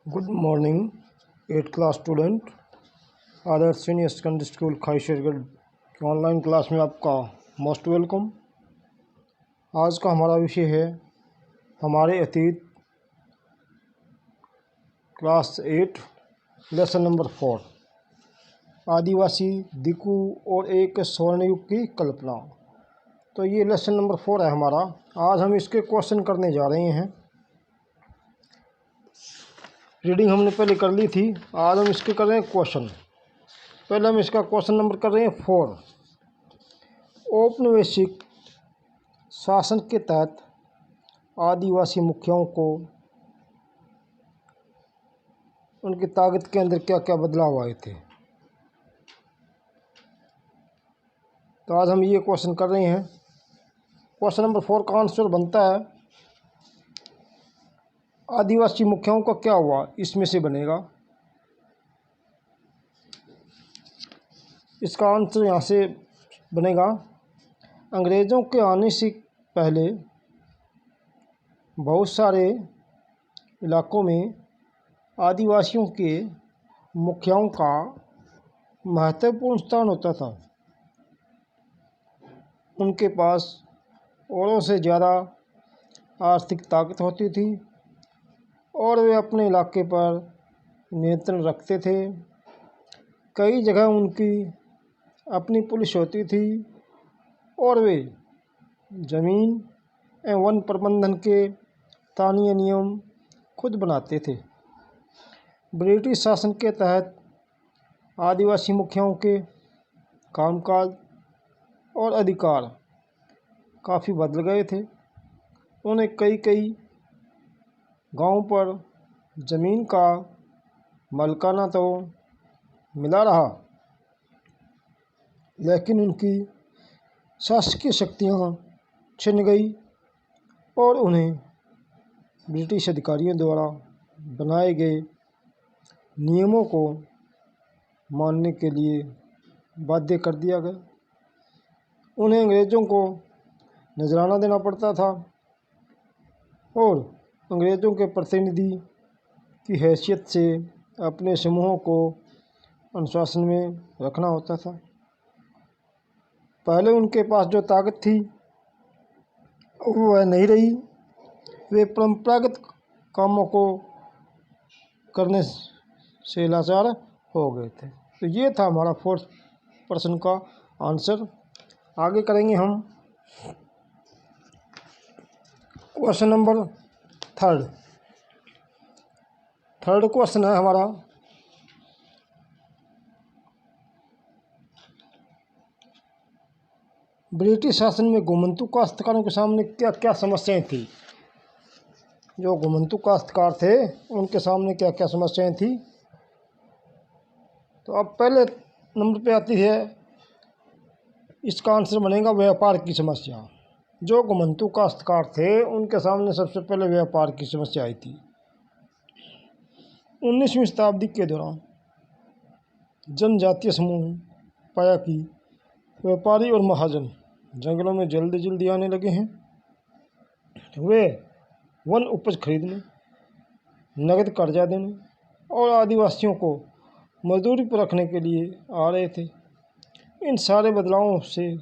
Good morning 8th class student. Adarsh senior secondary school Khaishergarh की online class में आपका most welcome. आज का हमारा विषय है हमारे अतीत, क्लास 8 लेसन नंबर 4, आदिवासी, दिकू और एक स्वर्ण युग की कल्पना। तो ये लेसन नंबर 4 है हमारा। आज हम इसके क्वेश्चन करने जा रहे हैं। रीडिंग हमने पहले कर ली थी, आज हम इसके कर रहे हैं क्वेश्चन। पहले हम इसका क्वेश्चन नंबर कर रहे हैं 4। औपनिवेशिक शासन के तहत आदिवासी मुखियाओं को उनकी ताकत के अंदर क्या क्या बदलाव आए थे। तो आज हम ये क्वेश्चन कर रहे हैं। क्वेश्चन नंबर 4 का आंसर बनता है आदिवासी मुखियाओं का क्या हुआ, इसमें से बनेगा। इसका आंसर यहाँ से बनेगा, अंग्रेज़ों के आने से पहले बहुत सारे इलाकों में आदिवासियों के मुखियाओं का महत्वपूर्ण स्थान होता था। उनके पास औरों से ज़्यादा आर्थिक ताकत होती थी और वे अपने इलाके पर नियंत्रण रखते थे। कई जगह उनकी अपनी पुलिस होती थी और वे ज़मीन एवं वन प्रबंधन के स्थानीय नियम खुद बनाते थे। ब्रिटिश शासन के तहत आदिवासी मुखियाओं के कामकाज और अधिकार काफ़ी बदल गए थे। उन्हें कई गांवों पर ज़मीन का मालिकाना तो मिला रहा, लेकिन उनकी शासकीय शक्तियाँ छिन गई और उन्हें ब्रिटिश अधिकारियों द्वारा बनाए गए नियमों को मानने के लिए बाध्य कर दिया गया। उन्हें अंग्रेज़ों को नजराना देना पड़ता था और अंग्रेज़ों के प्रतिनिधि की हैसियत से अपने समूहों को अनुशासन में रखना होता था। पहले उनके पास जो ताकत थी वह नहीं रही। वे परंपरागत कामों को करने से लाचार हो गए थे। तो ये था हमारा 4th प्रश्न का आंसर। आगे करेंगे हम क्वेश्चन नंबर 3। थर्ड क्वेश्चन है हमारा, ब्रिटिश शासन में घुमंतू काश्तकारों के सामने क्या क्या समस्याएं थी। जो घुमंतू काश्तकार थे उनके सामने क्या क्या समस्याएं थी। तो अब पहले नंबर पे आती है, इसका आंसर बनेगा व्यापार की समस्या। जो घुमंतू काश्तकार थे उनके सामने सबसे पहले व्यापार की समस्या आई थी। 19वीं शताब्दी के दौरान जनजातीय समूह पाया कि व्यापारी और महाजन जंगलों में जल्दी आने लगे हैं। वे वन उपज खरीदने, नगद कर्जा देने और आदिवासियों को मजदूरी पर रखने के लिए आ रहे थे। इन सारे बदलावों से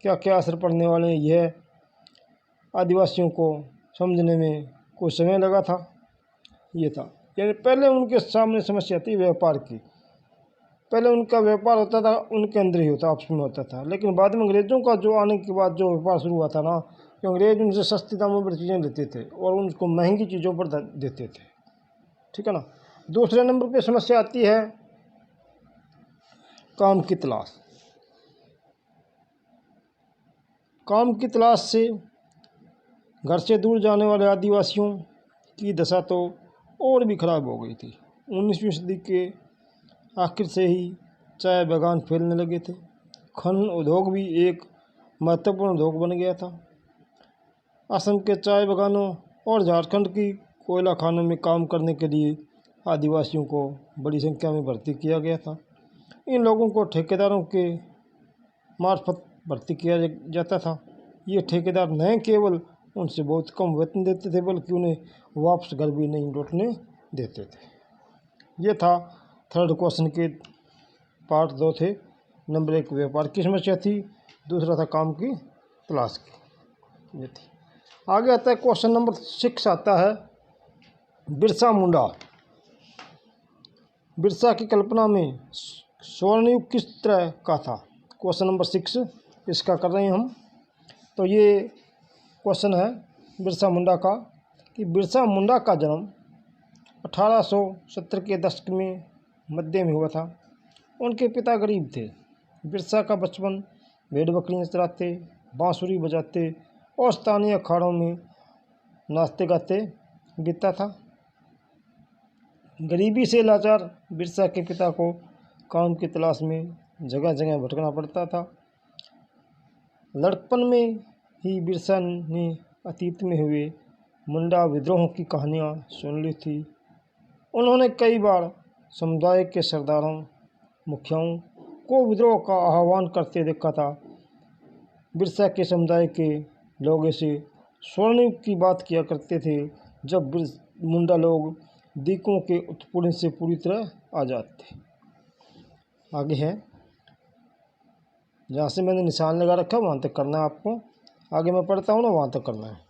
क्या क्या असर पड़ने वाले हैं, यह आदिवासियों को समझने में कुछ समय लगा था। ये था, यानी पहले उनके सामने समस्या थी व्यापार की। पहले उनका व्यापार होता था उनके अंदर ही होता, आपस में होता था, लेकिन बाद में अंग्रेज़ों का जो आने के बाद जो व्यापार शुरू हुआ था ना, कि अंग्रेज़ उनसे सस्ती दामों पर चीज़ें लेते थे और उनको महंगी चीज़ों पर देते थे। ठीक है ना। दूसरे नंबर पे समस्या आती है काम की तलाश। काम की तलाश से घर से दूर जाने वाले आदिवासियों की दशा तो और भी खराब हो गई थी। 19वीं सदी के आखिर से ही चाय बागान फैलने लगे थे। खनन उद्योग भी एक महत्वपूर्ण उद्योग बन गया था। असम के चाय बागानों और झारखंड की कोयला खानों में काम करने के लिए आदिवासियों को बड़ी संख्या में भर्ती किया गया था। इन लोगों को ठेकेदारों के मार्फत भर्ती किया जाता था। ये ठेकेदार न केवल उनसे बहुत कम वेतन देते थे, बल्कि उन्हें वापस घर भी नहीं लौटने देते थे। ये था थर्ड क्वेश्चन के पार्ट 2 थे। नंबर 1 व्यापार की समस्या थी, दूसरा था काम की तलाश की, ये थी। आगे आता है क्वेश्चन नंबर 6 आता है बिरसा मुंडा। बिरसा की कल्पना में स्वर्णयुग किस तरह का था? क्वेश्चन नंबर 6 इसका कर रहे हैं हम। तो ये क्वेश्चन है बिरसा मुंडा का कि बिरसा मुंडा का जन्म 1870 के दशक में मध्य में हुआ था। उनके पिता गरीब थे। बिरसा का बचपन भेड़ बकरियां चराते, बांसुरी बजाते और स्थानीय अखाड़ों में नाचते गाते बीतता था। गरीबी से लाचार बिरसा के पिता को काम की तलाश में जगह जगह भटकना पड़ता था। लड़कपन में ही बिरसा ने अतीत में हुए मुंडा विद्रोहों की कहानियाँ सुन ली थी। उन्होंने कई बार समुदाय के सरदारों मुखियाओं को विद्रोह का आह्वान करते देखा था। बिरसा के समुदाय के लोग ऐसे स्वर्णयुग की बात किया करते थे जब मुंडा लोग दीकों के उत्पीड़न से पूरी तरह आज़ाद थे। आगे है, जहाँ से मैंने निशान लगा रखा वहाँ तक करना है आपको। आगे मैं पढ़ता हूँ ना, वहाँ तक करना है।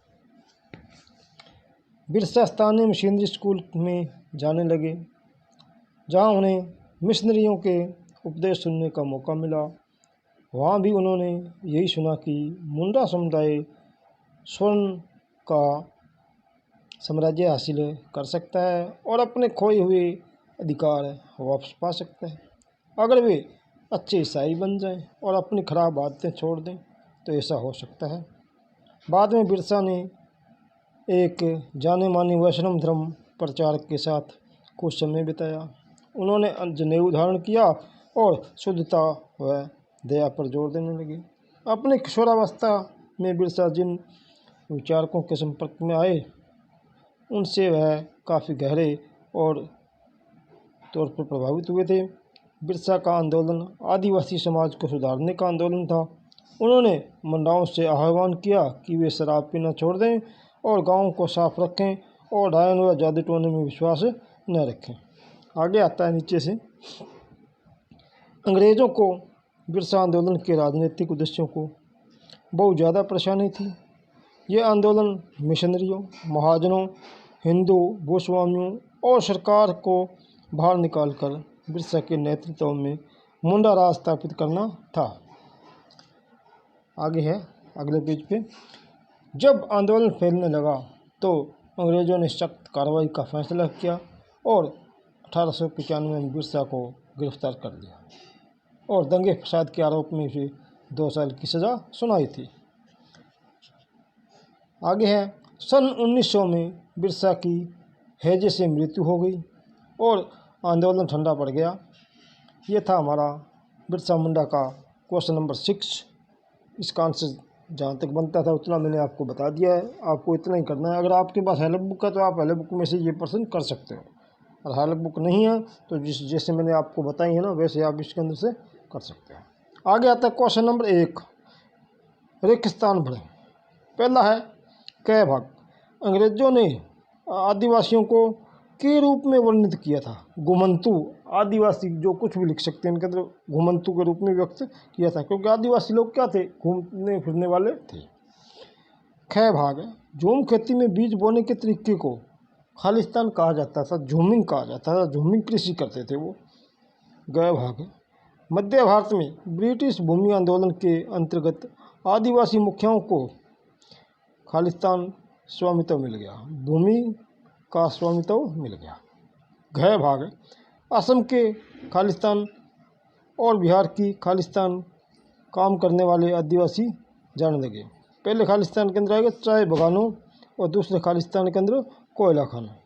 बिरसा स्थानीय मिशनरी स्कूल में जाने लगे, जहाँ उन्हें मिशनरियों के उपदेश सुनने का मौका मिला। वहाँ भी उन्होंने यही सुना कि मुंडा समुदाय स्वर्ण का साम्राज्य हासिल कर सकता है और अपने खोए हुए अधिकार वापस पा सकता है अगर वे अच्छे ईसाई बन जाएं और अपनी खराब आदतें छोड़ दें, तो ऐसा हो सकता है। बाद में बिरसा ने एक जाने माने वैष्णव धर्म प्रचारक के साथ कुछ समय बिताया। उन्होंने जनेऊ धारण किया और शुद्धता व दया पर जोर देने लगे। अपनी किशोरावस्था में बिरसा जिन विचारकों के संपर्क में आए, उनसे वह काफ़ी गहरे और तौर पर प्रभावित हुए थे। बिरसा का आंदोलन आदिवासी समाज को सुधारने का आंदोलन था। उन्होंने मुंडाओं से आह्वान किया कि वे शराब पीना छोड़ दें और गाँव को साफ रखें और डायन व जादू टोने में विश्वास न रखें। आगे आता है नीचे से, अंग्रेज़ों को बिरसा आंदोलन के राजनीतिक उद्देश्यों को बहुत ज़्यादा परेशानी थी। ये आंदोलन मिशनरियों, महाजनों, हिंदू भूस्वामियों और सरकार को बाहर निकालकर बिरसा के नेतृत्व में मुंडा राज स्थापित करना था। आगे है अगले पेज पे, जब आंदोलन फैलने लगा तो अंग्रेज़ों ने सख्त कार्रवाई का फैसला किया और 1895 में बिरसा को गिरफ्तार कर लिया और दंगे फसाद के आरोप में उसे 2 साल की सज़ा सुनाई थी। आगे है, सन 1900 में बिरसा की हैजे से मृत्यु हो गई और आंदोलन ठंडा पड़ गया। ये था हमारा बिरसा मुंडा का क्वेश्चन नंबर 6। इसका आंसर जहाँ तक बनता था उतना मैंने आपको बता दिया है। आपको इतना ही करना है। अगर आपके पास हेल्प बुक है तो आप हेल्प बुक में से ये प्रश्न कर सकते हो, और हेल्प बुक नहीं है तो जैसे मैंने आपको बताई है ना, वैसे आप इसके अंदर से कर सकते हो। आगे आता है क्वेश्चन नंबर 1, रेगिस्तान भरे। पहला है क भाग, अंग्रेजों ने आदिवासियों को के रूप में वर्णित किया था। घुमंतु आदिवासी, जो कुछ भी लिख सकते हैं इनके अंदर, घुमंतु के रूप में व्यक्त किया था, क्योंकि आदिवासी लोग क्या थे, घूमने फिरने वाले थे। ख भाग है, झूम खेती में बीज बोने के तरीके को खालिस्तान कहा जाता था, झूमिंग कहा जाता था, झूमिंग कृषि करते थे वो। ग भाग है, मध्य भारत में ब्रिटिश भूमि आंदोलन के अंतर्गत आदिवासी मुखियाओं को खालिस्तान स्वामित्व मिल गया, भूमि का स्वामित्व मिल गया। घ भाग, असम के खालिस्तान और बिहार की खालिस्तान काम करने वाले आदिवासी जाने लगे। पहले खालिस्तान के अंदर आएगा चाय बगानों और दूसरे खालिस्तान के अंदर कोयला खाना।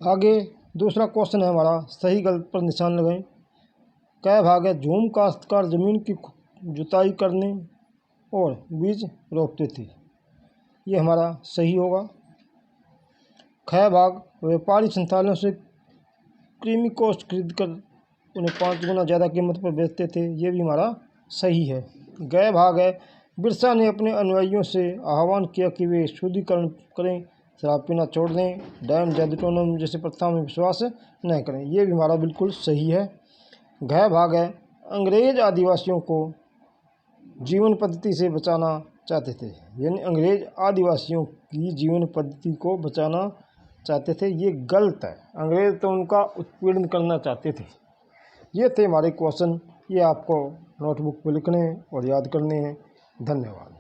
आगे दूसरा क्वेश्चन है हमारा, सही गलत पर निशान लगाएं। क भाग है, झूम काश्तकार ज़मीन की जुताई करने और बीज रोपते थे, ये हमारा सही होगा। ख भाग, व्यापारी संस्थानों से क्रीमी कोस्ट खरीद कर उन्हें 5 गुना ज़्यादा कीमत पर बेचते थे, ये भी हमारा सही है। ग भाग है, बिरसा ने अपने अनुयायियों से आह्वान किया कि वे शुद्धिकरण करें शराब पीना छोड़ दें, डायन जादू टोनों जैसे प्रथा में विश्वास न करें। ये भी हमारा बिल्कुल सही है। घ भाग है, अंग्रेज आदिवासियों को जीवन पद्धति से बचाना चाहते थे, यानी अंग्रेज आदिवासियों की जीवन पद्धति को बचाना चाहते थे, ये गलत है। अंग्रेज तो उनका उत्पीड़न करना चाहते थे। ये थे हमारे क्वेश्चन, ये आपको नोटबुक पर लिखने और याद करने हैं। धन्यवाद।